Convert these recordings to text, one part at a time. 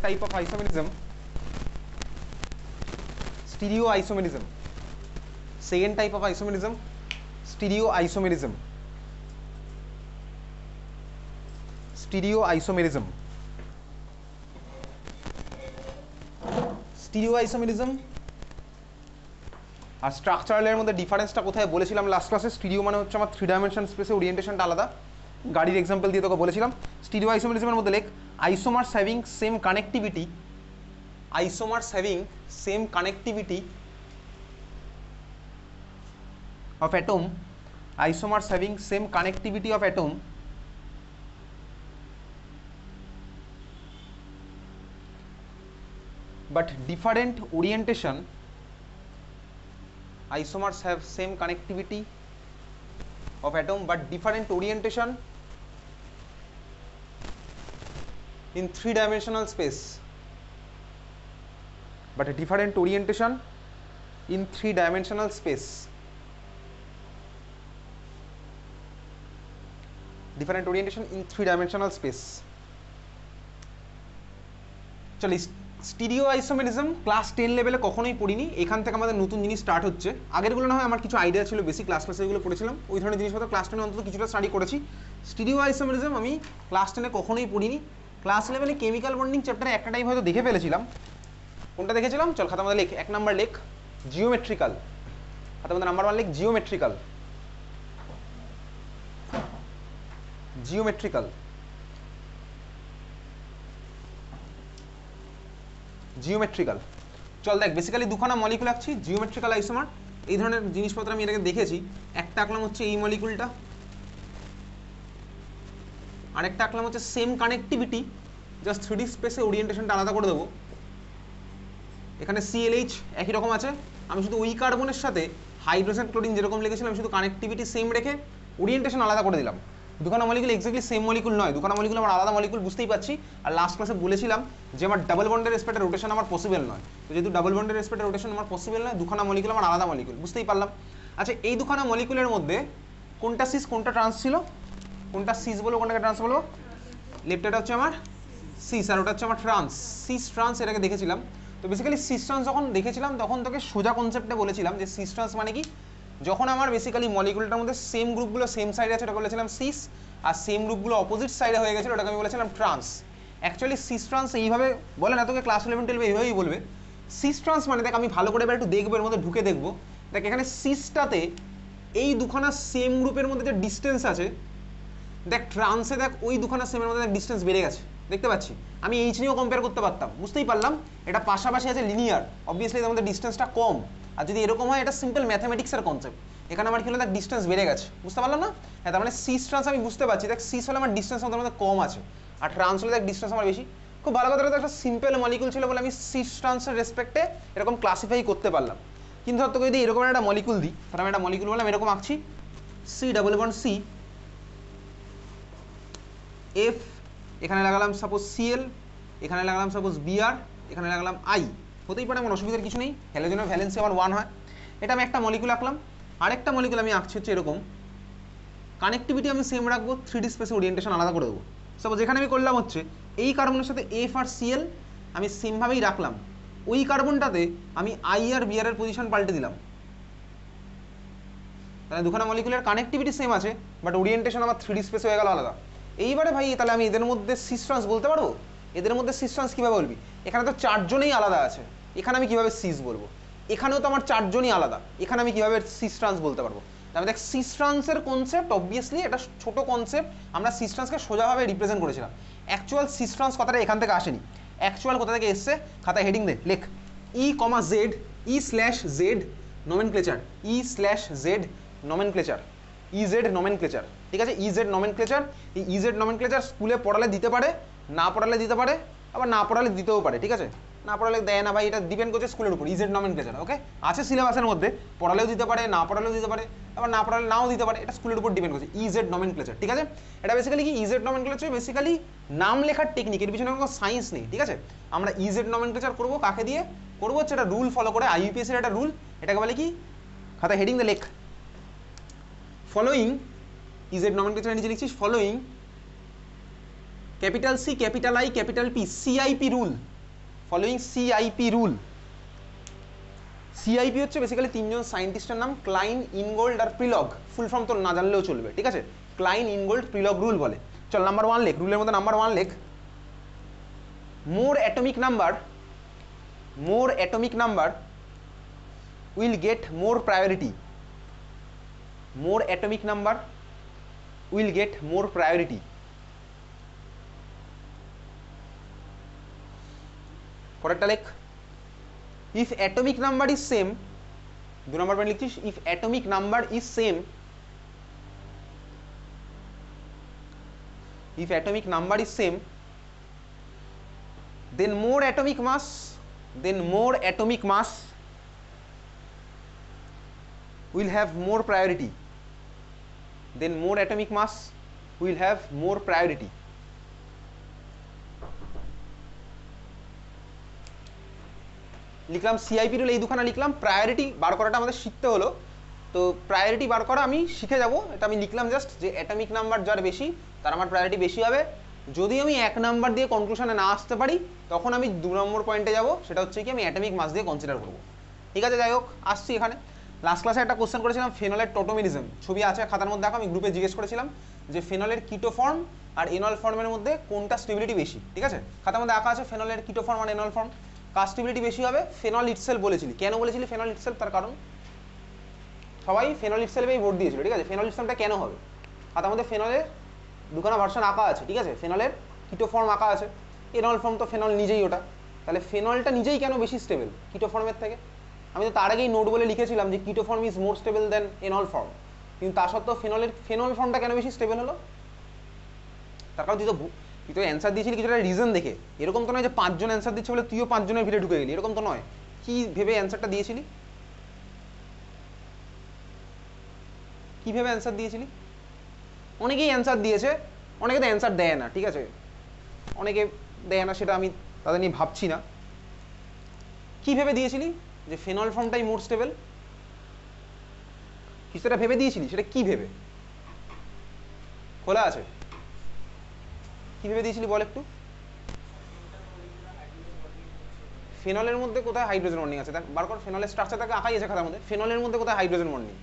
type of isomerism, stereoisomerism. Second type of isomerism, stereoisomerism. Stereoisomerism. Stereoisomerism আর স্ট্রাকচারালের মধ্যে ডিফারেন্সটা কোথায় বলেছিলাম লাস্ট ক্লাসে। স্টিরিও মানে হচ্ছে আমার 3 ডাইমেনশন স্পেসে ওরিয়েন্টেশনটা আলাদা। গাড়ির এক্সাম্পল দিয়ে তোকে বলেছিলাম। স্টিরিও আইসোমেরিজমের মধ্যে লেখ isomers having same connectivity, isomers having same connectivity of atom, isomers having same connectivity of atom but different orientation. Isomers have same connectivity of atom but different orientation in 3-dimensional space, but a different orientation in 3-dimensional space. Different orientation in 3-dimensional space. চলো, stereo isomerism class 10 লেভেলে কখনোই পড়িনি, এখান থেকে আমাদের নতুন জিনিস start হচ্ছে। আগেরগুলো না হয় আমার কিছু আইডিয়া ছিল, বেসিক ক্লাসে যেগুলো পড়েছিলাম ওই ধরনের জিনিসপত্র ক্লাস 10 অন্তত কিছুটা স্টাডি করেছি। স্টিরিও আইসোমেরিজম আমি ক্লাস 10 কখনোই পড়িনি। ক্লাস 11 কেমিক্যাল বন্ডিং চ্যাপ্টারে একটা টাইম হয়তো দেখে ফেলেছিলাম। কোনটা দেখেছিলাম? চল খাতা মধ্যে লেখ, 1 নাম্বার লেখ জিওমেট্রিক্যাল। খাতা মধ্যে নাম্বার 1 লেখ জিওমেট্রিক্যাল। জিওমেট্রিক্যাল জিওমেট্রিক্যাল চল দেখ, বেসিক্যালি দুখানা মলিকুল আঁকছি, জিওমেট্রিক্যাল আইসোমার। এই ধরনের জিনিসপত্র আমি এটাকে দেখেছি। একটা আঁকলাম হচ্ছে এই মলিকুলটা, আরেকটা আঁকলাম হচ্ছে সেম কানেক্টিভিটি, জাস্ট 3D স্পেসে ওরিয়েন্টেশনটা আলাদা করে দেবো। এখানে ClH একই রকম আছে, আমি শুধু ওই কার্বনের সাথে হাইড্রোজেন ক্লোরিন যেরকম লিখেছিলাম শুধু কানেক্টিভিটি সেম রেখে ওরিয়েন্টেশন আলাদা করে দিলাম। দুখানা মলিকুল এক্স্যাক্টলি সেম মলিকুল নয়, দুখানা মলিকুল আমার আলাদা মলিকুল, বুঝতেই পারছি। আর লাস্ট ক্লাসে বলেছিলাম যে আমার ডাবল বন্ডের রেসপেক্টে রোটেশন আমার পসিবল নয়। তো যেহেতু ডাবল বন্ডের রেসপেক্টে রোটেশন আমার পসিবল নয়, দুখানা মলিকুল আমার আলাদা মলিকুল, বুঝতেই পারলাম। আচ্ছা, এই দুখানা মলিকুলের মধ্যে কোনটা সিস কোনটা ট্রান্স ছিল? কোনটা সিস বলবো কোনটাকে ট্রান্স বলবো? লেফটেটা হচ্ছে আমার সিস আর ওটা হচ্ছে আমার ট্রান্স। সিস ট্রান্স এটাকে দেখেছিলাম। তো বেসিক্যালি সিস ট্রান্স যখন দেখেছিলাম তখন তোকে সোজা কনসেপ্টে বলেছিলাম যে সিস ট্রান্স মানে কি, যখন আমার বেসিক্যালি মলিকুলটার মধ্যে সেম গ্রুপগুলো সেম সাইডে আছে ওটা বলেছিলাম সিস, আর সেম গ্রুপগুলো অপোজিট সাইডে হয়ে গেছিলো ওটাকে আমি বলেছিলাম ট্রান্স। অ্যাকচুয়ালি সিস ট্রান্স এইভাবে বলে না, তোকে ক্লাস 11-12 এইভাবেই বলবে। সিস ট্রান্স মানে দেখ, আমি ভালো করে এবার একটু দেখবো, এর মধ্যে ঢুকে দেখবো। দেখ এখানে সিসটাতে এই দুখানা সেম গ্রুপের মধ্যে যে ডিস্টেন্স আছে, দেখ ট্রান্সে দেখ ওই দুখানা সেমের মধ্যে ডিস্টেন্স বেড়ে গেছে, দেখতে পাচ্ছি। আমি এইচ নিয়েও কম্পেয়ার করতে পারতাম, বুঝতেই পারলাম। এটা পাশাপাশি আছে লিনিয়ার, অবভিয়াসলি এর মধ্যে ডিস্টেন্সটা কম। আর যদি এরকম হয় এটা সিম্পল ম্যাথামেটিক্সের কনসেপ্ট। এখানে আমার কি হলো, দেখ ডিস্টেন্স বেড়ে গেছে, বুঝতে পারলাম না? হ্যাঁ, তার মানে সিস ট্রান্স আমি বুঝতে পারছি। দেখ সিস হলে আমার ডিস্টেন্স আমাদের মধ্যে কম আছে, আর ট্রান্স হলে দেখ ডিস্টেন্স আমার বেশি। খুব ভালো কথা, একটা সিম্পল মলিকুল ছিল বলে আমি সিস ট্রান্সের রেসপেক্টে এরকম ক্লাসিফাই করতে পারলাম। কিন্তু ধর তোকে যদি এরকম একটা মলিকুল দিই, তাহলে আমি একটা মলিকুল বললাম এরকম আঁকছি, C double bond C, F এখানে লাগালাম সাপোজ Cl, এখানে লাগালাম সাপোজ Br, এখানে লাগালাম I, হতেই পারে, আমার অসুবিধার কিছু নেই। হ্যালোজেনের ভ্যালেন্সি আমার 1 হয়। এটা আমি একটা মলিকুল আঁকলাম। আরেকটা মলিকুল আমি আঁকছি হচ্ছে এরকম, কানেক্টিভিটি আমি সেম রাখবো, 3D স্পেসে ওরিয়েন্টেশন আলাদা করে দেবো। সাপোজ এখানে আমি করলাম হচ্ছে এই কার্বনের সাথে F আর Cl আমি সেমভাবেই রাখলাম, ওই কার্বনটাতে আমি I আর Br এর পজিশন পাল্টে দিলাম। তাহলে দুখানা মলিকুলের কানেক্টিভিটি সেম আছে, বাট ওরিয়েন্টেশন আমার 3D স্পেসে হয়ে গেল আলাদা। এইবারে ভাই তাহলে আমি এদের মধ্যে সিস ট্রান্স বলতে পারবো? এদের মধ্যে সিস ট্রান্স কীভাবে বলবি? এখানে তো 4 জনেই আলাদা আছে, এখানে আমি কীভাবে সিস বলবো? এখানেও তো আমার 4 জনই আলাদা, এখানে আমি কীভাবে সিস ট্রান্স বলতে পারবো? তাহলে দেখ সিস ট্রান্সের কনসেপ্ট অবভিয়াসলি এটা ছোট কনসেপ্ট, আমরা সিস ট্রান্সকে সোজাভাবে রিপ্রেজেন্ট করেছিলাম। অ্যাকচুয়াল সিস ট্রান্স কথাটা এখান থেকে আসেনি, অ্যাকচুয়াল কোথা থেকে এসছে? খাতায় হেডিং দে, লেখ E,Z, E/Z nomenclature, E/Z nomenclature, EZ nomenclature, ঠিক আছে? EZ নমেনক্লেচার, এই EZ নমেনক্লেচার স্কুলে পড়ালে দিতে পারে, না পড়ালে দিতে পারে, আবার না পড়ালে দিতেও পারে, ঠিক আছে? না পড়ালে দেয় না ভাই, এটা ডিপেন্ড করছে স্কুলের উপর। EZ নমেনক্লেচার ওকে আছে সিলেবাসের মধ্যে, পড়ালেও দিতে পারে, না পড়ালেও দিতে পারে, আবার না পড়ালে নাও দিতে পারে, এটা স্কুলের উপর ডিপেন্ড করছে। EZ নমেনক্লেচার, ঠিক আছে? এটা বেসিক্যালি কি, EZ নমেনক্লেচার বেসিক্যালি নাম লেখার টেকনিক, এর পিছনে কোনো সায়েন্স নেই, ঠিক আছে? আমরা EZ নমেনক্লেচার করবো কাকে দিয়ে করবো হচ্ছে এটা রুল ফলো করে, IUPAC এর একটা রুল, এটাকে বলে কি, খাতায় হেডিং দে লেখ, ফলোইং EZ নমেনক্লেচার নিচে লিখছিস, following capital C capital I capital P CIP rule, following CIP rule. CIP হচ্ছে বেসিক্যালি তিনজন সায়েন্টিস্টের নাম, ক্লাইন, ইনগোল্ড আর প্রিলগ। ফুল ফর্ম তো না জানলেও চলবে, ঠিক আছে? ক্লাইন, ইনগোল্ড, প্রিলগ রুল বলে। চল নাম্বার 1 লেখ, রুলের মধ্যে নাম্বার 1 লেখ, more atomic number will get more priority. More atomic number will get more priority. পরেরটা লেখ, if atomic number is same, 2 নম্বর পয়েন্ট লিখছিস, if atomic number is same, if atomic number is same, then more atomic mass will have more priority. Then more atomic mass will have more priority. লিখলাম CIP rule, এই দুখানা লিখলাম। Priority বার করাটা আমাদের শিখতে হলো, তো প্রায়োরিটি বার করা আমি শিখে যাব, এটা আমি লিখলাম জাস্ট যে অ্যাটমিক নাম্বার যার বেশি তার আমার প্রায়োরিটি বেশি হবে। যদি আমি 1 নাম্বার দিয়ে কনক্লুশনে না আসতে পারি তখন আমি 2 নম্বর পয়েন্টে যাব, সেটা হচ্ছে কি আমি অ্যাটমিক মাস দিয়ে কনসিডার করবো, ঠিক আছে? যাই হোক, আসছি এখানে। লাস্ট ক্লাসে একটা কোশ্চেন করেছিলাম ফেনলের টোটোমেরিজম, ছবি আছে খাতার মধ্যে, দেখো আমি গ্রুপে জিজ্ঞেস করেছিলাম যে ফেনলের কিটো ফর্ম আর এনল ফর্মের মধ্যে কোনটা স্টেবিলিটি বেশি, ঠিক আছে? খাতার মধ্যে আঁকা আছে ফেনলের কিটো ফর্ম আর এনল ফর্ম, কার স্টেবিলিটি বেশি হবে? ফেনল ইটসেলফ বলেছিলি। কেন বলেছিলি ফেনল ইটসেলফ? তার কারণ সবাই ফেনল ইটসেলফেই ভোট দিয়েছিল, ঠিক আছে? ফেনল ইটসেলফটা কেন হবে? খাতার মধ্যে ফেনলের দুখানা ভার্সন আঁকা আছে, ঠিক আছে? ফেনলের কিটো ফর্ম আঁকা আছে, এনল ফর্ম তো ফেনল নিজেই ওটা, তাহলে ফেনলটা নিজেই কেন বেশি স্টেবল কিটো ফর্মের থেকে? আমি তো তার আগেই নোট বলে লিখেছিলাম যে keto form is more stable than enol form, কিন্তু তা সত্ত্বেও ফেনল ফর্মটা কেন বেশি স্টেবল হলো? তার কারণ তুই তো অ্যান্সার দিয়েছিলি কিছুটা রিজন দেখে, এরকম তো নয় যে 5 জন অ্যান্সার দিচ্ছে বলে তুইও 5 জনের ভিড়ে ঢুকে গেলি, এরকম তো নয়। কি ভেবে অ্যান্সারটা দিয়েছিলি? কি ভেবে অ্যান্সার দিয়েছিলি? অনেকেই অ্যান্সার দিয়েছে, অনেকে তো অ্যান্সার দেয় না, ঠিক আছে? অনেকে দেয় না, সেটা আমি তাদের নিয়ে ভাবছি না। কি ভেবে দিয়েছিলি যে ফেনল ফর্মটাই মোর স্টেবল? কিছুটা ভেবে দিয়েছিলি, সেটা কি ভেবে? খোলা আছে, কি ভেবে দিয়েছিলি বল একটু। ফেনলের মধ্যে কোথায় হাইড্রোজেন বন্ডিং আছে? দেখ বার কর, ফেনলের স্ট্রাকচার তাকে আঁকাই আছে খাতার মধ্যে, ফেনলের মধ্যে কোথায় হাইড্রোজেন বন্ডিং?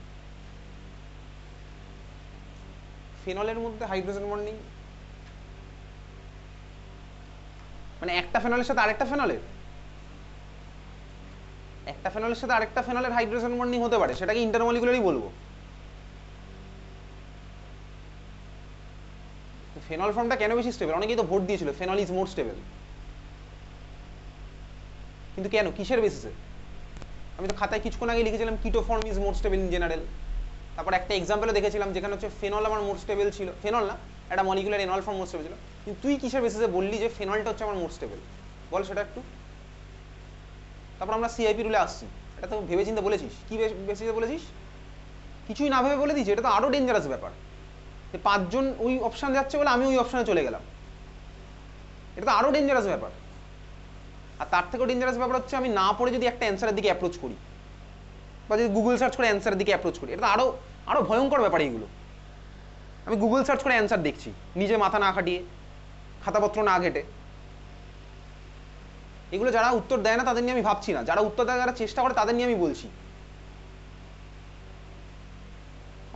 ফেনলের মধ্যে হাইড্রোজেন বন্ডিং মানে একটা ফেনলের সাথে আরেকটা ফেনলের, একটা ফেনলের সাথে আরেকটা ফেনলের হাইড্রোজেন বন্ডিং হতে পারে, সেটাকে ইন্টারমলিকুলারই বলবো। ফেনল ফর্মটা কেন বেশি স্টেবল? অনেকেই তো ভোট দিয়েছিল ফেনল ইজ মোর স্টেবল, কিন্তু কেন, কিসের বেসিসে? আমি তো খাতায় কিছুক্ষণ আগে লিখেছিলাম কিটো form is more stable in general, তারপর একটা এক্সাম্পলে দেখেছিলাম যেখানে হচ্ছে ফেনল আমার মোর স্টেবল ছিল, ফেনল না একটা মলিকুলার এনল ফর্ম মোর স্টেবল ছিল, কিন্তু তুই কিসের বেসিসে বললি যে ফেনলটা হচ্ছে আমার মোর স্টেবল? বল সেটা একটু। তারপর আমরা সিআইপি রুলে আসছি, এটা তো ভেবে চিন্তে বলেছিস, কি বেসিসে বলেছিস? কিছুই না ভেবে বলে দিয়েছি, এটা তো আরো ডেঞ্জারাস ব্যাপার। 5 জন ওই অপশন যাচ্ছে বলে আমি ওই অপশনে চলে গেলাম, এটা তো আরো ডেঞ্জারাস ব্যাপার। আর তার থেকেও ডেঞ্জারাস ব্যাপার হচ্ছে আমি না পড়ে যদি একটা অ্যান্সারের দিকে অ্যাপ্রোচ করি, বা যদি গুগল সার্চ করে অ্যান্সারের দিকে অ্যাপ্রোচ করি, এটা তো আরো ভয়ঙ্কর ব্যাপার এইগুলো। আমি গুগল সার্চ করে অ্যান্সার দেখছি, নিজে মাথা না খাটিয়ে, খাতাপত্র না ঘেটে। এগুলো যারা উত্তর দেয় না তাদের নিয়ে আমি ভাবছি না, যারা উত্তর দেয়, যারা চেষ্টা করে তাদের নিয়ে আমি বলছি।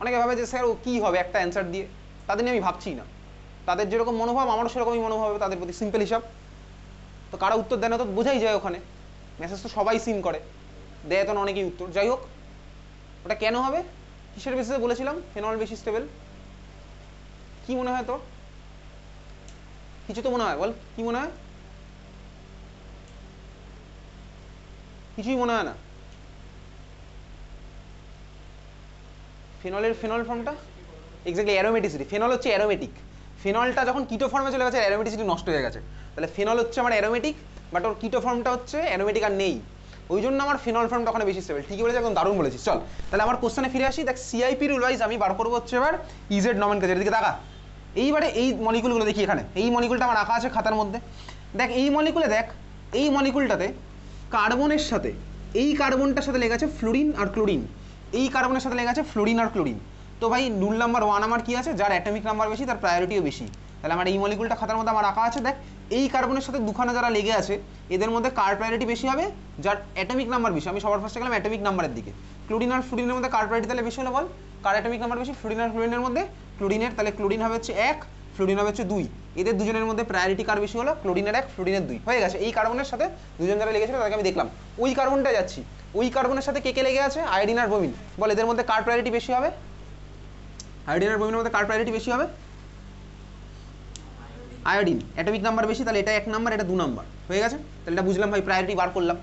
অনেকে ভাবে যে স্যার ও কি হবে একটা অ্যান্সার দিয়ে, তাদের নিয়ে আমি ভাবছি না। তাদের যেরকম মনোভাব আমারও সেরকমই মনোভাব হবে তাদের প্রতি, সিম্পল হিসাব। তো কারা উত্তর দেয় না তো বোঝাই যায়, ওখানে মেসেজ তো সবাই সিন করে, দেয় তো না অনেকেই উত্তর। যাই হোক, ওটা কেন হবে, কিসের বেসিসে বলেছিলাম ফেনল বেশি স্টেবল? কি মনে হয় তোর? কিছু তো মনে হয়, বল কি মনে হয়? কিছুই মনে হয় না। ফেনল ফর্মটা এক্স্যাক্টলি অ্যারোমেটিসিটি, ফেনল হচ্ছে অ্যারোমেটিক। ফেনলটা যখন কিটো ফর্মে চলে গেছে অ্যারোমেটিসিটি নষ্ট হয়ে গেছে, তাহলে ফেনল হচ্ছে আমার অ্যারোমেটিক, বাট ওর কিটো ফর্মটা হচ্ছে অ্যারোমেটিক আর নেই, ওই জন্য আমার ফেনল ফর্মটা ওখানে বেশি স্টেবল। ঠিকই বলেছিস, একদম দারুণ বলেছিস। চল তাহলে আমার কোশ্চেনে ফিরে আসি। দেখ সিআইপি রুল ওয়াইজ আমি বার করবো হচ্ছে এবার ইজেড নমেনক্লেচার, দিকে দেখা। এইবারে এই মলিকুলগুলো দেখি, এখানে এই মলিকুলটা আমার রাখা আছে খাতার মধ্যে। দেখ এই মলিকুলে, দেখ এই মলিকুলটাতে কার্বনের সাথে, এই কার্বনটার সাথে লেগে আছে ফ্লোরিন আর ক্লোরিন, এই কার্বনের সাথে লেগে আছে ফ্লোরিন আর ক্লোরিন। তো ভাই রুল নাম্বার 1 আমার কি আছে, যার অ্যাটমিক নাম্বার বেশি তার প্রায়োরিটিও বেশি। তাহলে আমার এই মলিকুলটা খাতার মধ্যে আমার রাখা আছে। দেখ এই কার্বনের সাথে দুখানা যারা লেগে আছে এদের মধ্যে কার প্রায়োরিটি বেশি হবে, যার অ্যাটমিক নাম্বার বেশি। আমি সবার ফার্স্টে গেলাম অ্যাটমিক নাম্বারের দিকে। ক্লোরিন আর ফ্লুরিনের মধ্যে কার প্রায়োরিটি তাহলে বেশি হলো বল, কার অ্যাটমিক নাম্বার বেশি? ফ্লুরিন আর ফ্লুরিনের মধ্যে ক্লোরিনের, তাহলে ক্লোরিন হবে হচ্ছে 1, ফ্লুরিন হবে হচ্ছে 2। এদের দুজনের মধ্যে প্রায়োরিটি কার বেশি হলো? ক্লোরিনের 1, ফ্লুরিনের 2 হয়ে গেছে। এই কার্বনের সাথে দুজন যারা লেগেছিল তাদেরকে আমি দেখলাম। ওই কার্বনটা যাচ্ছি, ওই কার্বনের সাথে কে কে লেগে আছে? আয়োডিন আর ব্রোমিন। বল এদের মধ্যে কার প্রায়োরিটি বেশি হবে? আয়োডিন আর ব্রোমিনের মধ্যে কার প্রায়োরিটি বেশি হবে? আয়োডিন, অ্যাটমিক নাম্বার বেশি, তাহলে এটা 1 নাম্বার, এটা 2 নাম্বার হয়ে গেছে। তাহলে এটা বুঝলাম ভাই, প্রায়োরিটি বার করলাম।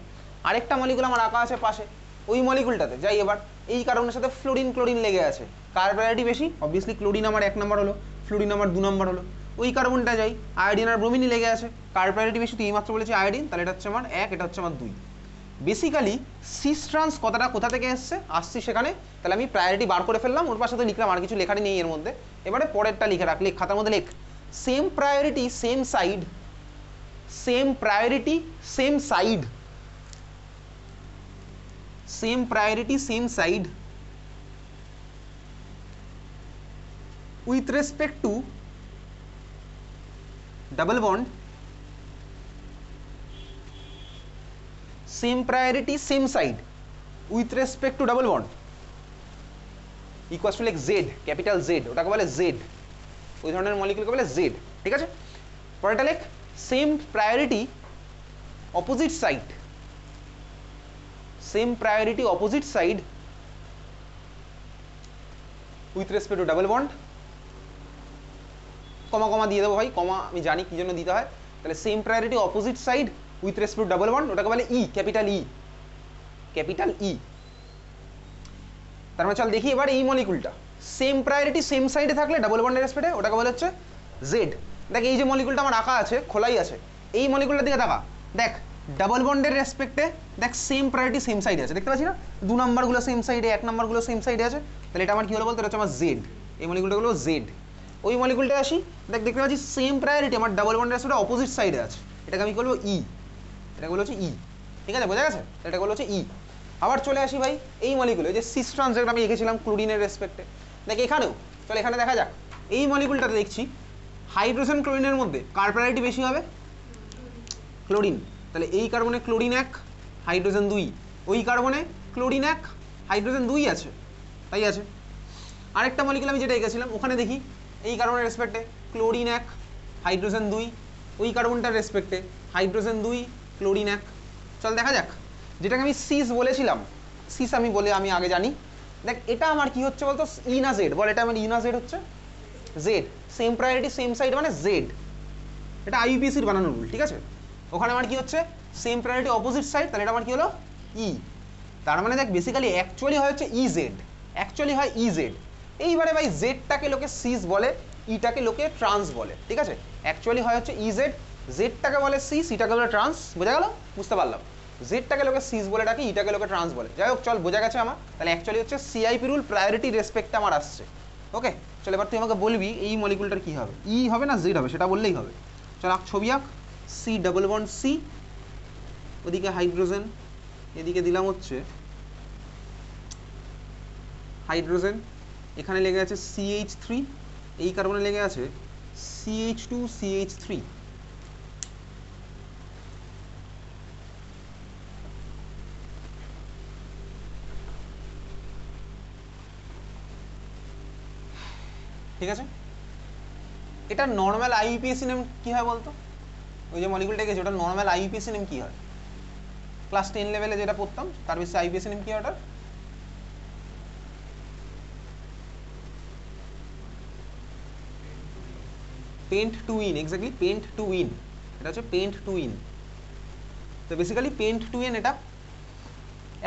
আরেকটা মলিকুল আমার রাখা আছে পাশে, ওই মলিকুলটাতে যাই এবার। এই কার্বনের সাথে ফ্লোরিন ক্লোরিন লেগে আছে, কার প্রায়োরিটি বেশি? অবভিয়াসলি ক্লোরিন আমার 1 নাম্বার হলো, ফ্লোরিন আমার 2 নাম্বার হলো। ওই কার্বনটা যাই, আয়োডিন আর ব্রোমিন লেগে আছে, কার প্রায়োরিটি বেশি? তুই এইমাত্র বলেছি আয়োডিন, তাহলে এটা হচ্ছে আমার 1, এটা হচ্ছে আমার 2। বেসিক্যালি সিস ট্রান্স কথাটা কোথা থেকে এসছে? আসছি সেখানে। তাহলে আমি প্রায়োরিটি বার করে ফেললাম, ওর পাশে তো লিখলাম, আর কিছু লেখারই নেই এর মধ্যে। এবারে পরেরটা লিখে রাখলে খাতার মধ্যে লেখ, same priority same side, same priority same side, same priority same side with respect to double bond, same priority same side with respect to double bond equals to like Z, capital Z, ওটাকে বলে Z, ওই ধরনের মলিকিউলকে বলে Z। ঠিক আছে, পরেরটা লেখ, same priority opposite side, same priority opposite side with respect to double bond, কমা কমা দিয়ে দেবো ভাই, কমা আমি জানি কি জন্য দিতে হয়। তাহলে same priority opposite side with respect to double bond, ওটাকে বলে ই, ক্যাপিটাল ই, ক্যাপিটাল ই। তার মানে চল দেখি এবার এই মলিকুলটা সেম প্রায়োরিটি সেম সাইডে থাকলে ডাবল বন্ডের রেসপেক্টে, ওটাকে বলে হচ্ছে জেড। দেখ এই যে মলিকুলটা আমার রাখা আছে, খোলাই আছে, এই মলিকুলটার দিকে দেখা, দেখ ডাবল বন্ডের রেসপেক্টে দেখ সেম প্রায়োরিটি সেম সাইডে আছে, দেখতে পাচ্ছি না? 2 নাম্বারগুলো সেম সাইডে, 1 নাম্বারগুলো সেম সাইডে আছে। তাহলে এটা আমার কি হলো বলতো? এটা হচ্ছে আমার জেড, এই মলিকুলটা হলো জেড। ওই মলিকুলটা আসি, দেখ দেখতে পাচ্ছি সেম প্রায়োরিটি আমার ডাবল বন্ডের রেসপেক্টে অপোজিট সাইডে আছে, এটাকে আমি বলবো ই, এটাকে বলা হচ্ছে ই। ঠিক আছে, বোঝা গেছে? এটাকে বলা হচ্ছে ই। আবার চলে আসি ভাই এই মলিকুলে, যে সিস ট্রান্স যেটা আমি লিখেছিলাম ক্লোরিনের রেসপেক্টে, দেখ এখানেও চল এখানে দেখা যাক। এই মলিকুলটাতে দেখছি হাইড্রোজেন ক্লোরিনের মধ্যে কার প্রায়োরিটি বেশি হবে? ক্লোরিন। তাহলে এই কার্বনে ক্লোরিন 1, হাইড্রোজেন 2, ওই কার্বনে ক্লোরিন 1, হাইড্রোজেন 2 আছে, তাই আছে। আরেকটা মলিকুল আমি যেটা এঁকেছিলাম ওখানে দেখি এই কার্বনের রেসপেক্টে ক্লোরিন 1, হাইড্রোজেন 2, ওই কার্বনটার রেসপেক্টে হাইড্রোজেন 2, ক্লোরিন 1। চল দেখা যাক, যেটাকে আমি সিস বলেছিলাম, সিস আমি বলে আমি আগে জানি। দেখ এটা আমার কি হচ্ছে বলতো? ই না জেড? বল এটা আমার ই না জেড হচ্ছে? Z. Same priority same side মানে জেড, এটা আইইউপিএসির বানানো রুল। ঠিক আছে, ওখানে আমার কি হচ্ছে? সেম প্রায়োরিটি অপোজিট সাইড, তাহলে এটা আমার কি হলো? ই। তার মানে দেখ বেসিক্যালি অ্যাকচুয়ালি হয় হচ্ছে ই জেড, অ্যাকচুয়ালি হয় ই জেড। এইবারে ভাই জেডটাকে লোকে সিস বলে, ইটাকে লোকে ট্রান্স বলে। ঠিক আছে, অ্যাকচুয়ালি হয় হচ্ছে ই জেড, জেডটাকে বলে সিস, ইটাকে বলে ট্রান্স। বোঝা গেল? বুঝতে পারলাম। জেডটাকে লোকে সিস বলে ডাকে, ইটাকে লোকে ট্রান্স বলে। যাই হোক চল, বোঝা গেছে আমার। তাহলে অ্যাকচুয়ালি হচ্ছে সিআইপি রুল, প্রায়োরিটি রেসপেক্ট আমার আসছে। ওকে চল, এবার তুই আমাকে বলবি এই মলিকুলটার কি হবে, ই হবে না জেড হবে, সেটা বললেই হবে। চল আঁক, ছবি আঁক। সি ডাবল বন্ড সি, ওদিকে হাইড্রোজেন, এদিকে দিলাম হচ্ছে হাইড্রোজেন, এখানে লেগে আছে CH3, এই কার্বনে লেগে আছে CH2 CH3। ঠিক আছে, এটা নর্মাল আইইউপিএসি নেম কি হয় বলতো? ওই যে মলিকুলটা গেছে ওটা নর্মাল আইইউপিএসি নেম কি হয়? ক্লাস 10 লেভেলে যেটা পড়তাম তার বেশি আইইউপিএসি নেম কি হয় ওটার? Paint to win, exactly paint to win, এটা হচ্ছে পেন্ট টু উইন। তো বেসিক্যালি পেন্ট টু উইন এটা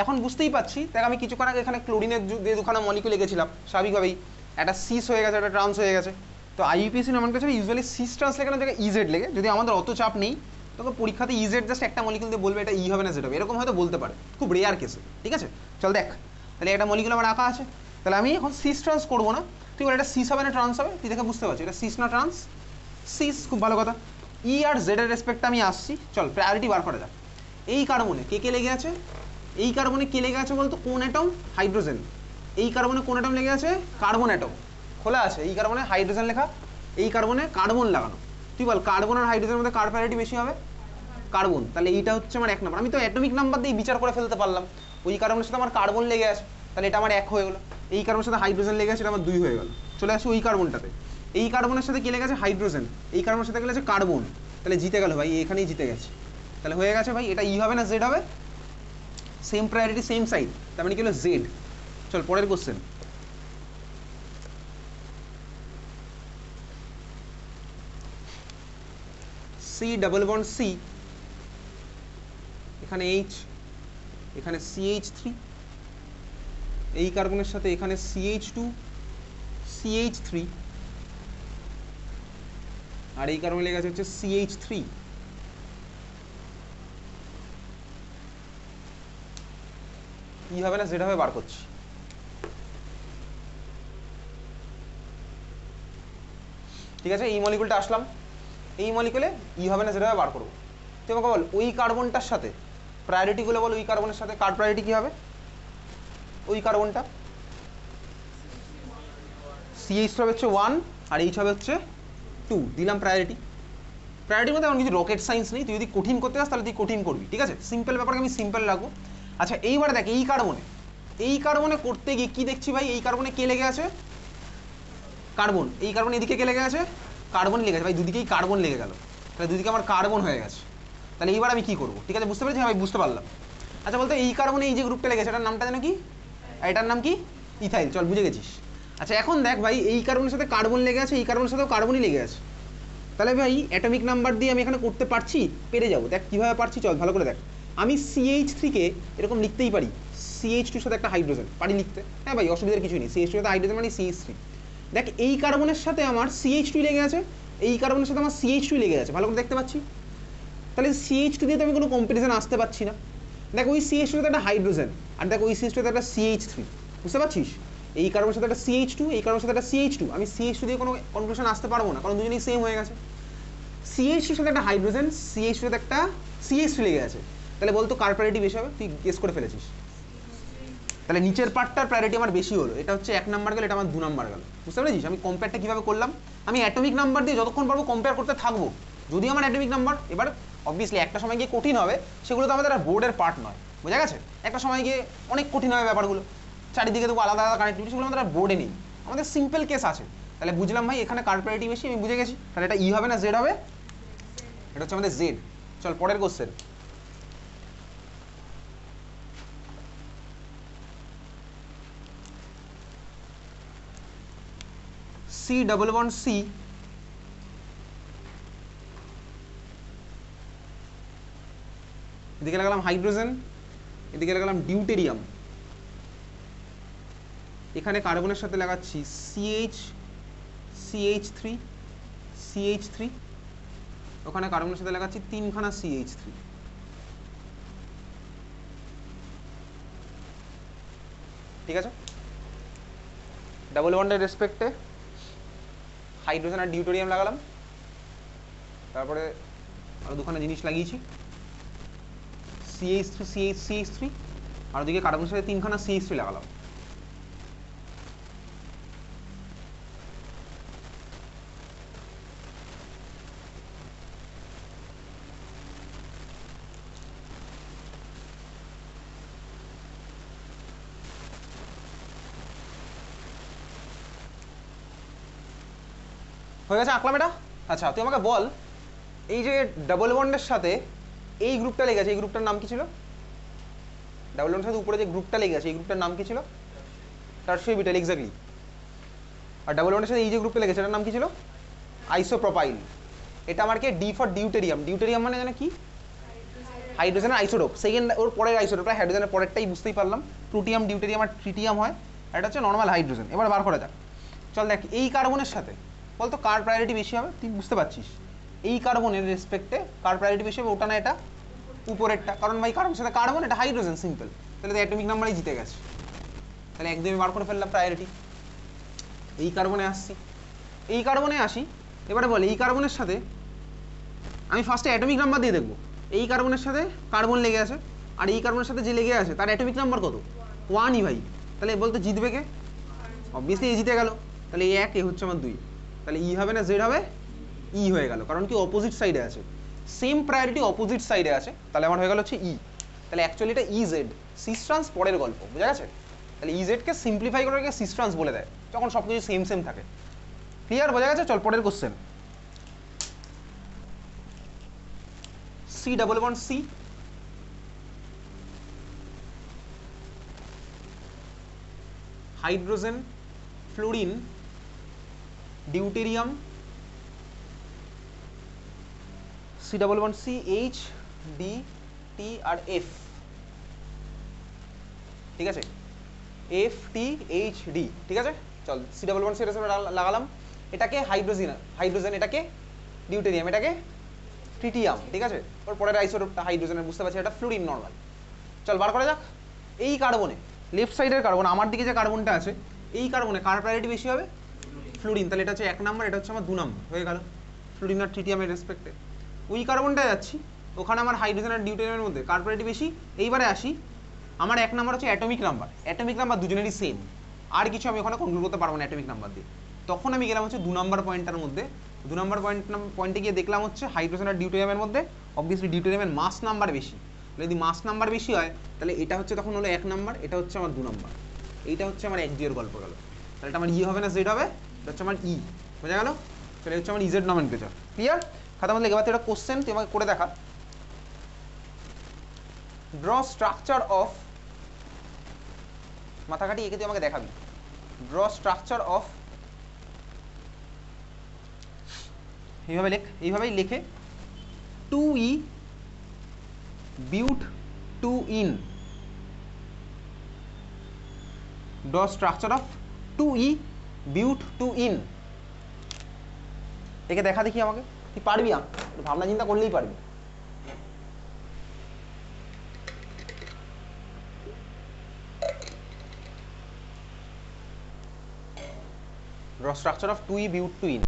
এখন বুঝতেই পারছি। দেখ আমি কিছুক্ষণ আগে এখানে ক্লোরিনের যে দুখানা মলিকুল লিখেছিলাম, স্বাভাবিকভাবেই একটা সিস হয়ে গেছে, একটা ট্রান্স হয়ে গেছে। তো আইইউপিএসি আমার কাছে ইউজুয়ালি সিস ট্রান্স লেখানো জায়গায় ইজেড লেগে, যদি আমাদের অত চাপ নেই তোকে পরীক্ষাতে ইজেড জাস্ট একটা মলিকুল দিয়ে বলবে এটা ই হবে না জেড হবে, এরকম হয়তো বলতে পারে, খুব রেয়ার কেসে। ঠিক আছে, চল দেখ, তাহলে একটা মলিকুল আমার আঁকা আছে, তাহলে আমি এখন সিস ট্রান্স করবো না। তুই বল এটা সিস হবে না ট্রান্স হবে? তুই দেখে বুঝতে পারছিস এটা সিস না ট্রান্স? সিস, খুব ভালো কথা। ই আর জেড এর রেসপেক্টে আমি আসছি, চল প্রায়োরিটি বার করা যাক। এই কার্বনে কে কে লেগে আছে? এই কার্বনে কে লেগে আছে বলতো? কোন অ্যাটম? হাইড্রোজেন। এই কার্বনে কোন অ্যাটম লেগে আছে? Carbon atom. খোলা আছে, এই কার্বনে হাইড্রোজেন লেখা, এই কার্বনে কার্বন লাগানো। তুই বল কার্বন আর হাইড্রোজেনের মধ্যে কার প্রায়োরিটি বেশি হবে? কার্বন। তাহলে এইটা হচ্ছে আমার 1 নম্বর। আমি তো অ্যাটমিক নাম্বার দিয়ে বিচার করে ফেলতে পারলাম। ওই কার্বনের সাথে আমার কার্বন লেগে আছে, তাহলে এটা আমার 1 হয়ে গেলো। এই কার্বনের সাথে হাইড্রোজেন লেগে আছে, এটা আমার 2 হয়ে গেল। চলে আসি ওই কার্বনটাতে। এই কার্বনের সাথে কি লেগে আছে? হাইড্রোজেন। এই কার্বনের সাথে লেগে আছে কার্বন। তাহলে জিতে গেল ভাই, এখানেই জিতে গেছে। তাহলে হয়ে গেছে ভাই, এটা ই হবে না জেড হবে? সেম প্রায়োরিটি সেম সাইড, তার মানে কি হলো জেড। চল পরের question. C double bond C, এখানে এইচ, এখানে CH3, এই কার্বনের সাথে এখানে CH2 CH3, আর এই কার্বনে লেগে আছে হচ্ছে CH3। কি হবে না যেটা হবে বার করছি। ঠিক আছে, এই মলিকুলটা আসলাম, এই মলিকুলে ই হবে না যেটা হবে বার করবো। তুই আমাকে বল ওই কার্বনটার সাথে প্রায়োরিটি গুলো বল, ওই কার্বনের সাথে কার প্রায়োরিটি কি হবে? ওই কার্বনটা CH হবে হচ্ছে 1 আর H হবে হচ্ছে 2, দিলাম প্রায়োরিটি। প্রায়োরিটির মধ্যে এমন কিছু রকেট সায়েন্স নেই, তুই যদি কঠিন করতে চাস তাহলে তুই কঠিন করবি, ঠিক আছে? সিম্পল ব্যাপারকে আমি সিম্পল রাখবো। আচ্ছা এইবারে দেখ, এই কার্বনে করতে গিয়ে কি দেখছি ভাই? এই কার্বনে কে লেগে আছে? কার্বন। এই কার্বন এদিকে কে লেগে আছে? কার্বন লেগে আছে ভাই, দুদিকেই কার্বন লেগে গেল। তাহলে দুদিকে আমার কার্বন হয়ে গেছে। তাহলে এইবার আমি কি করবো? ঠিক আছে, বুঝতে পেরেছি? ভাই বুঝতে পারলাম। আচ্ছা বলতো এই কার্বনে এই যে গ্রুপটা লেগেছে এটার নামটা যেন কি? এটার নাম কি? ইথাইল। চল বুঝে গেছিস। আচ্ছা এখন দেখ ভাই, এই কার্বনের সাথে কার্বন লেগে আছে, এই কার্বনের সাথেও কার্বনই লেগে আছে। তাহলে ভাই অ্যাটমিক নাম্বার দিয়ে আমি এখানে করতে পারছি, পেরে যাবো। দেখ কীভাবে পারছি, চল ভালো করে দেখ। আমি CH3-কে এরকম লিখতেই পারি, CH2-র সাথে একটা হাইড্রোজেন পারি লিখতে। হ্যাঁ ভাই, অসুবিধার কিছুই নেই। CH2-র সাথে হাইড্রোজেন মানে CH3। দেখ এই কার্বনের সাথে আমার CH2 লেগে আছে, এই কার্বনের সাথে আমার CH2 লেগে আছে, ভালো করে দেখতে পাচ্ছি। তাহলে CH2 দিয়ে তো আমি কোনো কম্পারিজন আসতে পারছি না। দেখ ওই CH2 সাথে একটা হাইড্রোজেন, আর দেখ ওই CH2 সাথে একটা CH3, বুঝতে পারছিস? এই কার্বনের সাথে একটা CH2, এই কার্বনের সাথে একটা CH2। আমি CH2 দিয়ে কোনো কনক্লুশন আসতে পারবো না, কারণ দুজনেই সেম হয়ে গেছে। CH2 সাথে একটা হাইড্রোজেন, CH2 সাথে একটা CH3 লেগে আছে। তাহলে বলতো কার প্রায়োরিটি বেশি হবে? তুই গেস করে ফেলেছিস। তাহলে নিচের পার্টটার প্রায়োরিটি আমার বেশি হলো। এটা হচ্ছে 1 নাম্বার গেল, এটা আমার 2 নাম্বার গেল। বুঝতে পেরেছিস আমি কম্পেয়ারটা কীভাবে করলাম? আমি অ্যাটমিক নাম্বার দিয়ে যতক্ষণ পারবো কম্পেয়ার করতে থাকবো। যদি আমার অ্যাটমিক নাম্বার এবার অবভিয়াসলি একটা সময় গিয়ে কঠিন হবে, সেগুলো তো আমাদের আর বোর্ডের পার্ট নয়, বোঝা গেছে? একটা সময় গিয়ে অনেক কঠিন হবে ব্যাপারগুলো, চারিদিকে তো আলাদা আলাদা কানেক্টিভিটি, সেগুলো আমাদের আর বোর্ডে নেই, আমাদের সিম্পল কেস আছে। তাহলে বুঝলাম ভাই এখানে কার প্রায়োরিটি বেশি, আমি বুঝে গেছি। তাহলে এটা ই হবে না জেড হবে? এটা হচ্ছে আমাদের জেড। চল পরের question. C double bond C, এদিকে লাগালাম হাইড্রোজেন, এদিকে লাগালাম ডিউটেরিয়াম। এখানে কার্বনের সাথে লাগাচ্ছি CH3, CH3, ওখানে কার্বনের সাথে লাগাচ্ছি 3খানা CH3। ঠিক আছে, ডাবল বন্ডের রেসপেক্টে হাইড্রোজেন আর ডিউটেরিয়াম লাগালাম, তারপরে আরো দুখানা জিনিস লাগিয়েছি, CH3 আর ওদিকে কার্বনের সাথে 3খানা CH3 লাগালাম। হয়ে গেছে আঁকলাম এটা। আচ্ছা তুই আমাকে বল, এই যে ডাবল বন্ডের সাথে এই গ্রুপটা লেগে আছে, এই গ্রুপটার নাম কি ছিল? ডাবল বন্ডের সাথে উপরে যে গ্রুপটা লেগে আছে এই গ্রুপটার নাম কি ছিল? Tertiary, exactly. আর ডাবল বন্ডের সাথে এই যে গ্রুপটা লেগেছে এটার নাম কি ছিল? আইসোপ্রোপাইল। এটা আমার কি? D for deuterium. ডিউটেরিয়াম মানে জানো কি? হাইড্রোজেনের আইসোটোপ, সেকেন্ড ওর পরের আইসোটোপটা হাইড্রোজেনের পরেরটাই, বুঝতেই পারলাম। প্লুটিয়াম, ডিউটেরিয়াম আর ট্রিটিয়াম হয়, আর এটা হচ্ছে নর্মাল হাইড্রোজেন। এবার বার করা যাক। চল দেখ এই কার্বনের সাথে বলতো কার প্রায়োরিটি বেশি হবে? তুই বুঝতে পারছিস এই কার্বনের রেসপেক্টে কার প্রায়োরিটি বেশি হবে? ওটা না এটা উপরেরটা, কারণ ভাই কার্বনের সাথে কার্বন, এটা হাইড্রোজেন, সিম্পল। তাহলে তো অ্যাটমিক নাম্বারই জিতে গেছে। তাহলে একদমই বার করে ফেললাম প্রায়োরিটি। এই কার্বনে আসছি, এই কার্বনে আসি। এবারে বলে এই কার্বনের সাথে আমি ফার্স্টে অ্যাটমিক নাম্বার দিয়ে দেখবো। এই কার্বনের সাথে কার্বন লেগে আছে, আর এই কার্বনের সাথে যে লেগে আছে তার অ্যাটমিক নাম্বার কত? 1ই ভাই। তাহলে বলতে জিতবে কে? অবভিয়াসলি এই জিতে গেল। তাহলে এই 1, এ হচ্ছে আমার 2। তাহলে তাহলে ই হবে না জেড হবে, ই হয়ে গেল, কারণ কি অপোজিট সাইডে আছে, সেম প্রায়োরিটি অপোজিট সাইডে আছে, তাহলে আমার হয়ে গেল হচ্ছে ই। তাহলে অ্যাকচুয়ালি এটা ই জেড, সিস ট্রান্স পরের গল্প, বুঝা গেছে? তাহলে ই জেডকে সিম্পলিফাই করে সিস ট্রান্স বলে দেয় যখন সব কিছু সেম সেম থাকে। ক্লিয়ার, বোঝা গেছে? চল পরের question. C double bond C, hydrogen, fluorine, deuterium, C double bond C, H D T আর এফ, ঠিক আছে? এফ টি এইচ ডি, ঠিক আছে? চল সি ডাবল বন্ড সি এর সাথে লাগালাম, এটাকে হাইড্রোজেন, হাইড্রোজেন এটাকে ডিউটেরিয়াম, এটাকে ট্রিটিয়াম, ঠিক আছে? ওর পরের আইসোটোপটা হাইড্রোজেনের, বুঝতে পারছি এটা ফ্লোরিন নরমাল। চল বার করা যাক। এই কার্বনে, লেফট সাইডের কার্বন, আমার দিকে যে কার্বনটা আছে, এই কার্বনে কার প্রায়োরিটি বেশি হবে? ফ্লোরিন। তাহলে এটা হচ্ছে 1 নাম্বার, এটা হচ্ছে আমার 2 নাম্বার, হয়ে গেল ফ্লোরিন আর ট্রিটিয়ামের রেসপেক্টে। ওই কার্বনটায় যাচ্ছি, ওখানে আমার হাইড্রোজেন আর ডিউটেরিয়ামের মধ্যে কার প্রায়োরিটি বেশি? এইবারে আসি, আমার 1 নাম্বার হচ্ছে অ্যাটমিক নাম্বার, অ্যাটমিক নাম্বার দুজনেরই সেম, আর কিছু আমি ওখানে কনক্লুড করতে পারবো না অ্যাটমিক নাম্বার দিয়ে। তখন আমি গেলাম হচ্ছে 2 নাম্বার পয়েন্টটার মধ্যে, 2 নাম্বার পয়েন্টে গিয়ে দেখলাম হচ্ছে হাইড্রোজেন আর ডিউটেরিয়ামের মধ্যে অবভিয়াসলি ডিউটেরিয়ামের মাস নাম্বার বেশি। যদি মাস নাম্বার বেশি হয় তাহলে এটা হচ্ছে তখন হলো 1 নাম্বার, এটা হচ্ছে আমার 2 নাম্বার, এইটা হচ্ছে আমার 1 এর গল্প গেল। তাহলে এটা আমার ই হবে না জেড হবে, এটা হচ্ছে আমার ই, বোঝা গেল? তাহলে হচ্ছে আমার ইজেড নমেনক্লেচার। ক্লিয়ার? খাতা মধ্যে এবার একটা কোশ্চেন তুই আমাকে করে দেখা। ড্র স্ট্রাকচার অফ, মাথা কাটি এঁকে তুই আমাকে দেখাবি, ড্র স্ট্রাকচার অফ, এইভাবে লেখ, এইভাবেই লেখে 2E বিউট 2 in, draw structure of 2E বিউট 2 in, একে দেখা দেখি আমাকে, তুই পারবি? ভাবনা চিন্তা করলেই পারবি। Draw structure of 2E butte 2 in.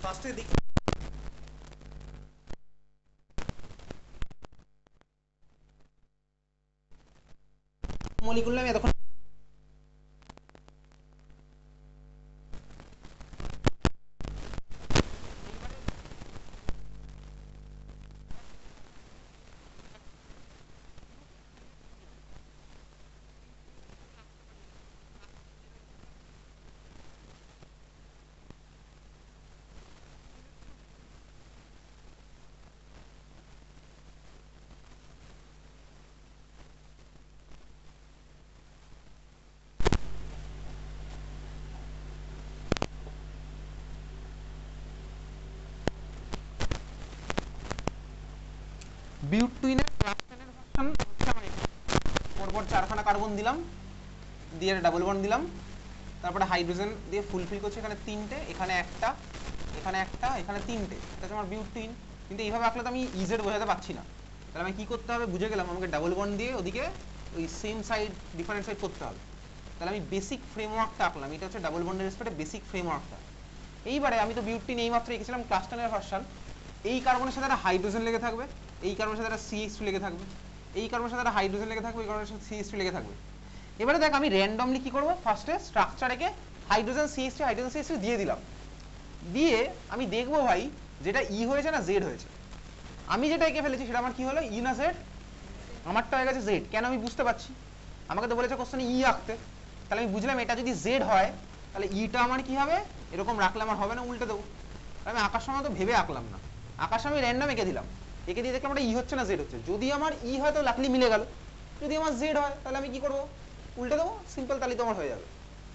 ফার্স্টে দেখি মলিকুল আমি এতক্ষণ বিউটুইনের ক্লাস্টারের ভার্সন হচ্ছে আমার এটা, পরপর 4খানা কার্বন দিলাম, দিয়ে ডাবল বন্ড দিলাম, তারপরে হাইড্রোজেন দিয়ে ফুলফিল করছি, এখানে 3টে, এখানে একটা, এখানে একটা, এখানে 3টে, এটা হচ্ছে আমার বিউটুইন। কিন্তু এইভাবে আঁকলে তো আমি ইজেড বোঝাতে পারছি না, তাহলে আমি কি করতে হবে বুঝে গেলাম, আমাকে ডাবল বন্ড দিয়ে ওদিকে ওই সেম সাইড ডিফারেন্ট সাইড করতে হবে। তাহলে আমি বেসিক ফ্রেমওয়ার্কটা আঁকলাম, এটা হচ্ছে ডাবল বন্ডের রেসপেক্টে বেসিক ফ্রেমওয়ার্কটা। এইবারে আমি তো বিউটিন এইমাত্র এঁকেছিলাম ক্লাস্টারের ভার্সন, এই কার্বনের সাথে একটা হাইড্রোজেন লেগে থাকবে, এই কার্বনের সাথে একটা CH2 লেগে থাকবে, এই কার্বনের সাথে একটা হাইড্রোজেন লেগে থাকবে, এই কার্বনের সাথে CH2 লেগে থাকবে। এবারে দেখ আমি র্যান্ডমলি কি করব, ফার্স্টে স্ট্রাকচার একে হাইড্রোজেন CH2 হাইড্রোজেন CH2 দিয়ে দিলাম, দিয়ে আমি দেখবো ভাই যেটা ই হয়েছে না জেড হয়েছে। আমি যেটা এঁকে ফেলেছি সেটা আমার কি হলো, ই না জেড? আমারটা হয়ে গেছে জেড। কেন আমি বুঝতে পারছি, আমাকে তো বলেছে কোশ্চেনে ই আঁকতে, তাহলে আমি বুঝলাম এটা যদি জেড হয় তাহলে ইটা আমার কি হবে, এরকম রাখলে আমার হবে না, উল্টে দেবো। আমি আঁকার সময় তো ভেবে আঁকলাম না, আঁকার সময় র্যান্ডম এঁকে দিলাম, এঁকে দিয়ে দেখলাম ই হচ্ছে না জেড হচ্ছে। যদি আমার ই হয় তো লাকলি মিলে গেল, যদি আমার জেড হয় তাহলে আমি কি করবো, উল্টে দেবো, সিম্পল, তাহলে তো আমার হয়ে যাবে।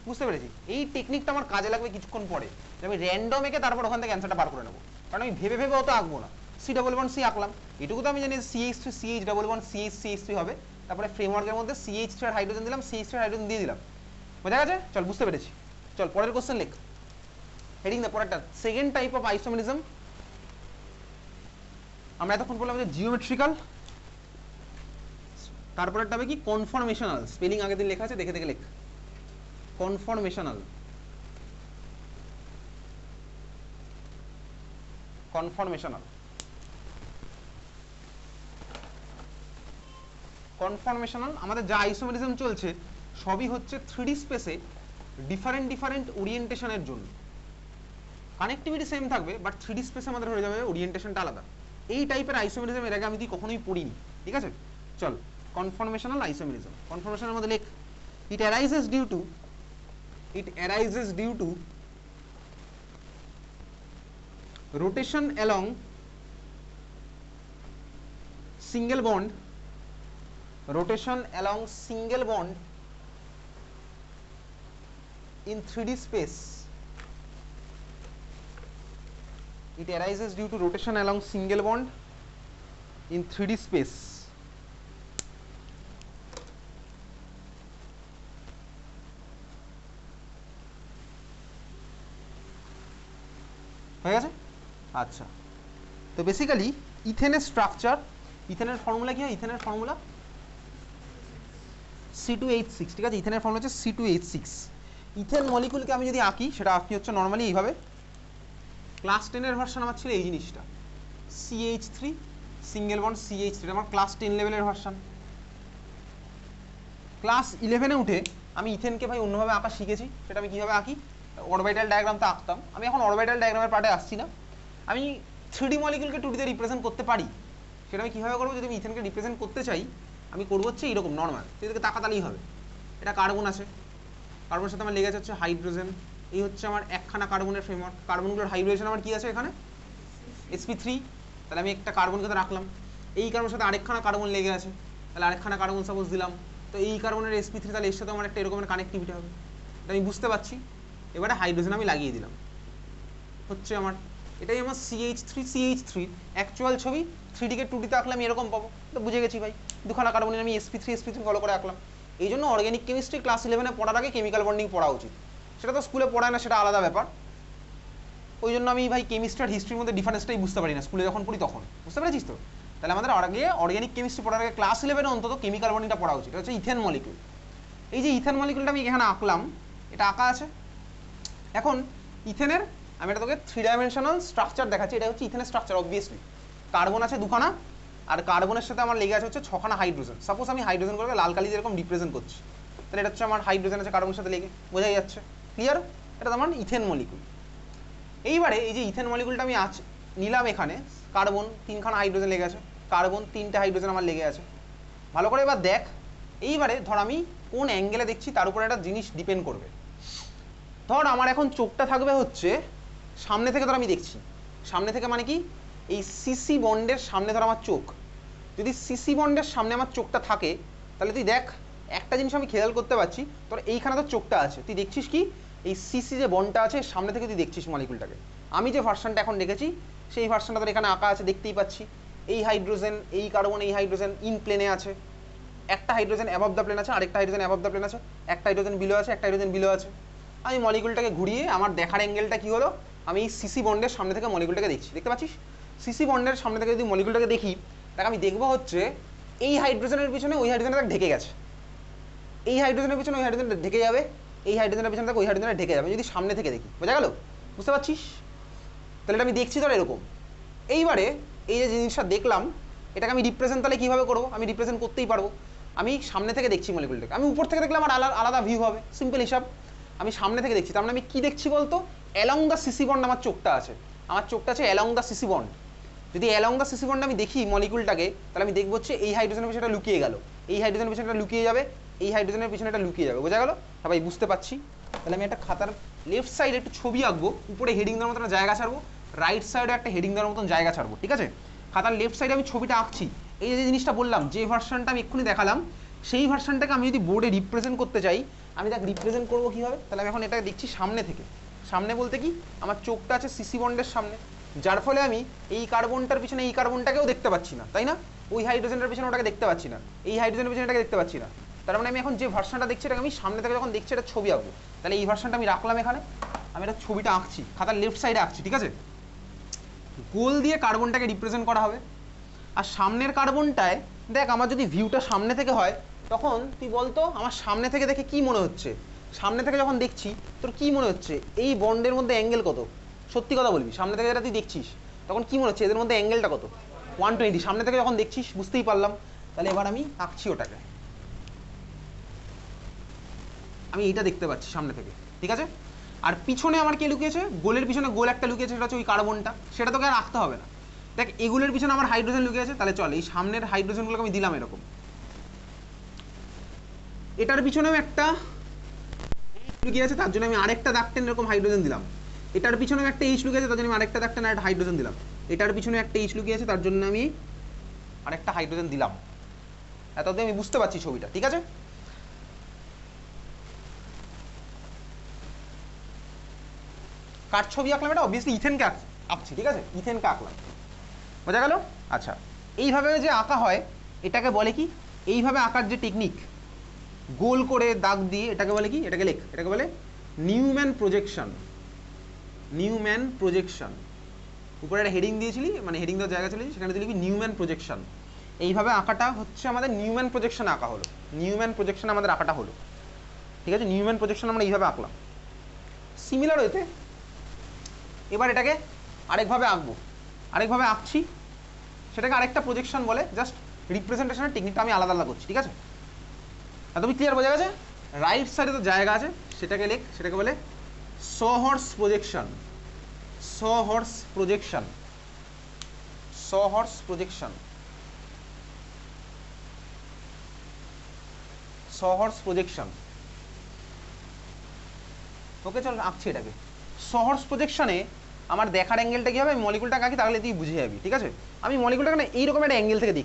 বুঝতে পেরেছি? এই টেকনিকটা আমার কাজে লাগবে কিছুক্ষণ পরে, যে আমি র্যান্ডম এঁকে তারপর ওখান থেকে অ্যান্সারটা বার করে নেবো, কারণ আমি ভেবে ভেবে অত আঁকবো না। সি ডাবল ওয়ান সি আঁকলাম, এটুকু তো আমি জানি CH3 ডাবল ওয়ান CH3 হবে, তারপরে ফ্রেমওয়ার্কের মধ্যে CH3 আর হাইড্রোজেন দিলাম, CH3 আর হাইড্রোজেন দিয়ে দিলাম। বোঝা গেছে? চল, বুঝতে পেরেছি। চল পরের কোশ্চেন লেখ, হেডিং দা পরেরটা, সেকেন্ড টাইপ অফ আইসোমেরিজম। আমরা এতক্ষণ বললাম যে জিওমেট্রিক্যাল, তারপরেরটা হবে কি কনফরমেশনাল। স্পেলিং আগের দিন লেখা আছে, দেখে দেখে লেখ। কনফরমেশনাল, কনফরমেশনাল, কনফরমেশনাল। আমাদের যা আইসোমেরিজম চলছে সবই হচ্ছে 3D স্পেসে ডিফারেন্ট ডিফারেন্ট ওরিয়েন্টেশনের জন্য। কানেক্টিভিটি সেম থাকবে, বাট 3D স্পেসে আমাদের হয়ে যাবে ওরিয়েন্টেশনটা আলাদা। এই টাইপের আইসোমেরিজম এর আগে আমি কখনোই পড়িনি, ঠিক আছে? চল, কনফরমেশনাল আইসোমেরিজম। কনফরমেশনের মধ্যে লেখ, it arises due to rotation along single bond, rotation along single bond in 3D space. It arises due to rotation along single bond in 3D space. হয়ে গেছে? আচ্ছা, তো বেসিক্যালি ইথেনের স্ট্রাকচার, ইথেনের ফর্মুলা কি হয়? ইথেনের ফর্মুলা C2H6, ঠিক আছে? ইথেনের ফর্মুলা হচ্ছে C2H6। ইথেন মলিকুলকে আমি যদি আঁকি, সেটা আঁকি হচ্ছে নর্মালি এইভাবে। ক্লাস 10-এর ভার্সন আমার ছিল এই জিনিসটা, CH3 সিঙ্গেল বন্ড CH3, আমার ক্লাস 10 লেভেলের ভার্সন। ক্লাস 11-এ উঠে আমি ইথেনকে ভাই অন্যভাবে আঁকা শিখেছি। সেটা আমি কীভাবে আঁকি, অরবিটাল ডায়াগ্রাম তো আঁকতাম, আমি এখন অরবিটাল ডায়াগ্রামের পার্টে আসছি না। আমি 3D মলিকুলকে 2D তে রিপ্রেজেন্ট করতে পারি। সেটা আমি কীভাবে করবো, যদি আমি ইথেনকে রিপ্রেজেন্ট করতে চাই, আমি করবো হচ্ছে এইরকম নর্মাল, এদিকে তাকাতালেই হবে। এটা কার্বন আছে, কার্বনের সাথে আমার লেগে হচ্ছে হাইড্রোজেন, এই হচ্ছে আমার একখানা কার্বনের ফ্রেমওয়ার্ক। কার্বনগুলোর হাইড্রোজেন আমার কি আছে এখানে, sp3, তাহলে আমি একটা কার্বনকে তো রাখলাম। এই কার্বনের সাথে আরেকখানা কার্বন লেগে আছে, তাহলে আরেকখানা কার্বন সাপোজ দিলাম, তো এই কার্বনের sp3, তাহলে এর সাথে আমার একটা এরকমের কানেক্টিভিটি হবে। এটা আমি বুঝতে পারছি। এবারে হাইড্রোজেন আমি লাগিয়ে দিলাম, হচ্ছে আমার এটাই আমার CH3 অ্যাকচুয়াল ছবি। 3D কে 2D তে আঁকলে আমি এরকম পাবো, তো বুঝে গেছি ভাই। দুখানা কার্বনের আমি sp3 ফলো করে আঁকলাম। এই জন্য অর্গানিক কেমিস্ট্রি ক্লাস 11-এ পড়ার আগে কেমিক্যাল বন্ডিং পড়া উচিত। সেটা তো স্কুলে পড়ায় না, সেটা আলাদা ব্যাপার। ওই জন্য আমি ভাই কেমিস্ট্রি আর হিস্ট্রির মধ্যে ডিফারেন্সটাই বুঝতে পারি না, স্কুলে যখন পড়ি তখন। বুঝতে পেরেছিস তো? তাহলে আমাদের আগে অর্গানিক কেমিস্ট্রি পড়ার আগে ক্লাস 11-এ অন্তত কেমিক্যাল বন্ডিংটা পড়া উচিত। এটা হচ্ছে ইথেন মলিকুল। এই যে ইথেন মলিকুলটা আমি এখানে আঁকলাম, এটা আঁকা আছে। এখন ইথেনের আমি এটা তোকে 3 ডাইমেনশনাল স্ট্রাকচার দেখাচ্ছি। এটা হচ্ছে ইথেনের স্ট্রাকচার। অবভিয়াসলি কার্বন আছে দুখানা, আর কার্বনের সাথে আমার লেগে আছে হচ্ছে 6খানা হাইড্রোজেন। সাপোজ আমি হাইড্রোজেন করে লাল কালি যেরকম রিপ্রেজেন্ট করছি, তাহলে এটা হচ্ছে আমার হাইড্রোজেন আছে কার্বনের সাথে লেগে, বোঝাই যাচ্ছে। ক্লিয়ার? এটা আমার ইথেন মলিকুল। এইবারে এই যে ইথেন মলিকুলটা আমি নিলাম, এখানে কার্বন 3খানা হাইড্রোজেন লেগে আছে, কার্বন 3টে হাইড্রোজেন আমার লেগে আছে। ভালো করে এবার দেখ, এইবারে ধর আমি কোন অ্যাঙ্গেলে দেখছি তার উপরে একটা জিনিস ডিপেন্ড করবে। ধর আমার এখন চোখটা থাকবে হচ্ছে সামনে থেকে, ধর আমি দেখছি সামনে থেকে, মানে কি এই সিসি বন্ডের সামনে ধর আমার চোখ। যদি সিসি বন্ডের সামনে আমার চোখটা থাকে, তাহলে তুই দেখ একটা জিনিস আমি খেয়াল করতে পারছি, তোর এইখানে তো চোখটা আছে, তুই দেখছিস কি এই সিসি যে বন্ডটা আছে সামনে থেকে তুই দেখছিস মলিকুলটাকে। আমি যে ভার্সনটা এখন দেখেছি সেই ভার্সনটা তোর এখানে আঁকা আছে, দেখতেই পাচ্ছি। এই হাইড্রোজেন, এই কার্বন, এই হাইড্রোজেন ইন প্লেনে আছে, একটা হাইড্রোজেন অ্যাবভ দ্য প্লেন আছে, আরেকটা হাইড্রোজেন অ্যাবভ দ্য প্লেন আছে, একটা হাইড্রোজেন বিলো আছে, একটা হাইড্রোজেন বিলো আছে। আমি মলিকুলটাকে ঘুরিয়ে আমার দেখার অ্যাঙ্গেলটা কি হলো, আমি এই সিসি বন্ডের সামনে থেকে মলিকুলটাকে দেখছি, দেখতে পাচ্ছিস? সিসি বন্ডের সামনে থেকে যদি মলিকুলটাকে দেখি, তাকে আমি দেখবো হচ্ছে এই হাইড্রোজেনের পিছনে ওই হাইড্রোজেনটা ঢেকে গেছে, এই হাইড্রোজেনের পিছনে ওই হাইড্রোজেনটা ঢেকে যাবে, এই হাইড্রোজেনের পিছনে ওই হাইড্রোজেনটা ঢেকে যাবে, যদি সামনে থেকে দেখি। বোঝা গেল? বুঝতে পারছিস? তাহলে এটা আমি দেখছি ধর এরকম। এইবারে এই যে জিনিসটা দেখলাম, এটাকে আমি রিপ্রেজেন্ট তাহলে কীভাবে করবো? আমি রিপ্রেজেন্ট করতেই পারবো। আমি সামনে থেকে দেখছি মলিকুলটাকে, আমি উপর থেকে দেখলে আমার আলাদা ভিউ হবে, সিম্পল হিসাব। আমি সামনে থেকে দেখছি, তার মানে আমি কি দেখছি বলতো, অ্যালং দ্য সিসি বন্ড আমার চোখটা আছে, আমার চোখটা আছে অ্যালং দ্য সিসি বন্ড। যদি অ্যালং দ্য সিসি বন্ড আমি দেখি মলিকুলটাকে, তাহলে আমি দেখবো হচ্ছে এই হাইড্রোজেনের পিছনে লুকিয়ে গেল, এই হাইড্রোজেনের পিছনে লুকিয়ে যাবে, এই হাইড্রোজেনের পিছনে এটা লুকিয়ে যাবে। বোঝা গেল সবাই? বুঝতে পারছি। তাহলে আমি একটা খাতার লেফট সাইডে একটু ছবি আঁকবো, উপরে হেডিং দেওয়ার মতন জায়গা ছাড়বো, রাইট সাইডে একটা হেডিং দেওয়ার মতন জায়গা ছাড়বো, ঠিক আছে? খাতার লেফট সাইডে আমি ছবিটা আঁকছি। এই যে জিনিসটা বললাম, যে ভার্সনটা আমি এক্ষুনি দেখালাম, সেই ভার্সনটাকে আমি যদি বোর্ডে রিপ্রেজেন্ট করতে চাই, আমি তাকে রিপ্রেজেন্ট করবো কীভাবে? তাহলে আমি এখন এটা দেখছি সামনে থেকে। সামনে বলতে কি, আমার চোখটা আছে সিসি বন্ডের সামনে, যার ফলে আমি এই কার্বনটার পিছনে এই কার্বনটাকেও দেখতে পাচ্ছি না, তাই না? ওই হাইড্রোজেনের পিছনে ওটাকে দেখতে পাচ্ছি না, এই হাইড্রোজেনের পিছনে এটাকে দেখতে পাচ্ছি না। তার মানে আমি এখন যে ভার্সনটা দেখছি এটাকে আমি সামনে থেকে যখন দেখছি এটা ছবি আঁকবো। তাহলে এই ভার্সনটা আমি রাখলাম এখানে, আমি এটা ছবিটা আঁকছি, খাতার লেফট সাইডে আঁকছি, ঠিক আছে? গোল দিয়ে কার্বনটাকে রিপ্রেজেন্ট করা হবে। আর সামনের কার্বনটায় দেখ, আমার যদি ভিউটা সামনে থেকে হয়, তখন তুই বলতো আমার সামনে থেকে দেখে কি মনে হচ্ছে? সামনে থেকে যখন দেখছি তোর কি মনে হচ্ছে? এই বন্ডের মধ্যে অ্যাঙ্গেল কত? সত্যি কথা বলবি, সামনে থেকে যেটা তুই দেখছিস তখন কি মনে হচ্ছে এদের মধ্যে অ্যাঙ্গেলটা কত? 120। সামনে থেকে যখন দেখছিস বুঝতেই পারলাম। তাহলে এবার আমি আঁকছি ওটাকে, আমি এইটা দেখতে পাচ্ছি সামনে থেকে, ঠিক আছে? আর পিছনে আমার কে লুকিয়েছে? গোলের পিছনে গোল একটা লুকিয়েছে, সেটা হচ্ছে ওই কার্বনটা, সেটা তোকে আর রাখতে হবে না। দেখ এগুলোর পিছনে আমার হাইড্রোজেন লুকিয়েছে, তাহলে চল এই সামনের হাইড্রোজেনগুলোকে আমি দিলাম এরকম। এটার পিছনেও একটা লুকিয়ে আছে, তার জন্য আমি আরেকটা দাগ টেনে এরকম হাইড্রোজেন দিলাম। এটার পিছনেও একটা এইচ লুকিয়ে আছে, তার জন্য আমি আরেকটা দাগ টেনে একটা হাইড্রোজেন দিলাম। এটার পিছনে একটা এইচ লুকিয়ে আছে, তার জন্য আমি আরেকটা হাইড্রোজেন দিলাম। এতদিন আমি বুঝতে পারছি ছবিটা, ঠিক আছে? কার ছবি আঁকলাম? এটা অবভিয়াসলি ইথেনকে আঁকছি, ঠিক আছে? ইথেনকে আঁকলাম। বোঝা গেল? আচ্ছা, এইভাবে যে আঁকা হয় এটাকে বলে কি? এইভাবে আঁকার যে টেকনিক, গোল করে দাগ দিয়ে, এটাকে বলে কি? এটাকে লেখ, এটাকে বলে নিউম্যান প্রজেকশন। Neumann projection. উপরে একটা হেডিং দিয়েছিলি, মানে হেডিং দেওয়ার জায়গা ছিল, সেখানে দিলি নিউম্যান প্রজেকশন। এইভাবে আঁকাটা হচ্ছে আমাদের নিউম্যান প্রজেকশন আঁকা হলো। নিউম্যান প্রজেকশন আমাদের আঁকাটা হলো, ঠিক আছে? নিউম্যান প্রজেকশন আমরা এইভাবে আঁকলাম। সিমিলার হইতে এবার এটাকে আরেকভাবে আঁকবো, আরেকভাবে আঁকছি, সেটাকে আরেকটা প্রজেকশন বলে। জাস্ট রিপ্রেজেন্টেশনের টেকনিকটা আমি আলাদা আলাদা করছি, ঠিক আছে? আর তুমি ক্লিয়ার? বোঝা গেছে? রাইট সাইডে তো জায়গা আছে, সেটাকে লেখ, সেটাকে বলে সহর্স প্রজেকশন। সহর্স প্রজেকশন। সহর্স প্রজেকশন। সহর্স প্রজেকশন। ওকে চল আঁকছি এটাকে। সহর্স প্রজেকশনে আমার দেখার অ্যাঙ্গেলটা কি হবে? আমি মলিকুলটা আঁকি, তাহলে তুই বুঝে যাবি, ঠিক আছে? আমি মলিকুলটাকে না এইরকম একটা অ্যাঙ্গেল থেকে দেখি।